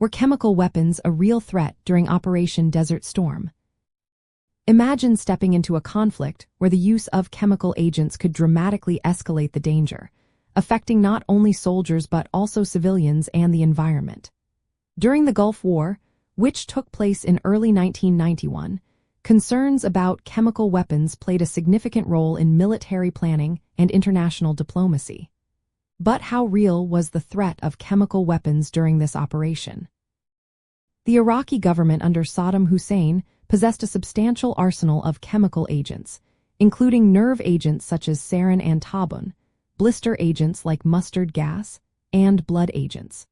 Were chemical weapons a real threat during Operation Desert Storm? Imagine stepping into a conflict where the use of chemical agents could dramatically escalate the danger, affecting not only soldiers but also civilians and the environment. During the Gulf War, which took place in early 1991, concerns about chemical weapons played a significant role in military planning and international diplomacy. But how real was the threat of chemical weapons during this operation? The Iraqi government under Saddam Hussein possessed a substantial arsenal of chemical agents, including nerve agents such as sarin and tabun, blister agents like mustard gas, and blood agents.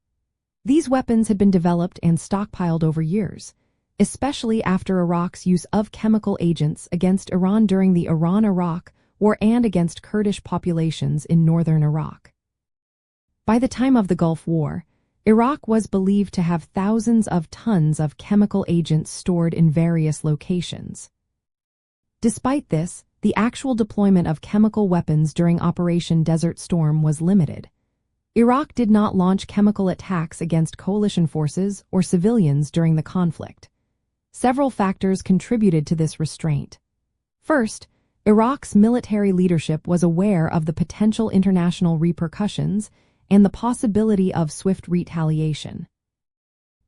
These weapons had been developed and stockpiled over years, especially after Iraq's use of chemical agents against Iran during the Iran-Iraq War and against Kurdish populations in northern Iraq. By the time of the Gulf War, Iraq was believed to have thousands of tons of chemical agents stored in various locations. Despite this, the actual deployment of chemical weapons during Operation Desert Storm was limited. Iraq did not launch chemical attacks against coalition forces or civilians during the conflict. Several factors contributed to this restraint. First, Iraq's military leadership was aware of the potential international repercussions and the possibility of swift retaliation.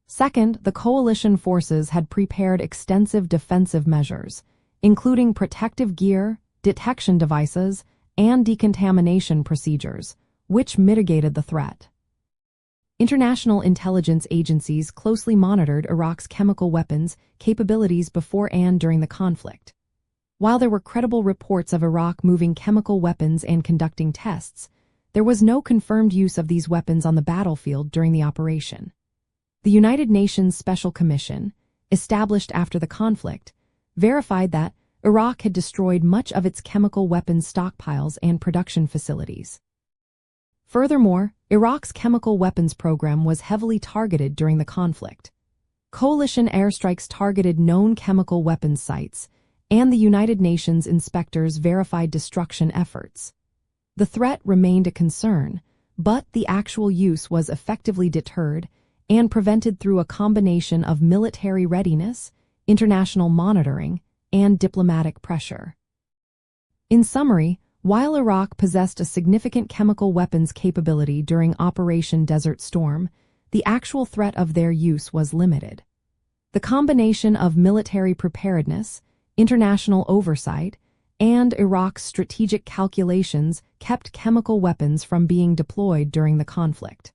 Second, the coalition forces had prepared extensive defensive measures, including protective gear, detection devices, and decontamination procedures, which mitigated the threat. International intelligence agencies closely monitored Iraq's chemical weapons capabilities before and during the conflict. While there were credible reports of Iraq moving chemical weapons and conducting tests, there was no confirmed use of these weapons on the battlefield during the operation. The United Nations Special Commission, established after the conflict, verified that Iraq had destroyed much of its chemical weapons stockpiles and production facilities. Furthermore, Iraq's chemical weapons program was heavily targeted during the conflict. Coalition airstrikes targeted known chemical weapons sites, and the United Nations inspectors verified destruction efforts. The threat remained a concern, but the actual use was effectively deterred and prevented through a combination of military readiness, international monitoring, and diplomatic pressure. In summary, while Iraq possessed a significant chemical weapons capability during Operation Desert Storm, the actual threat of their use was limited. The combination of military preparedness, international oversight, and Iraq's strategic calculations kept chemical weapons from being deployed during the conflict.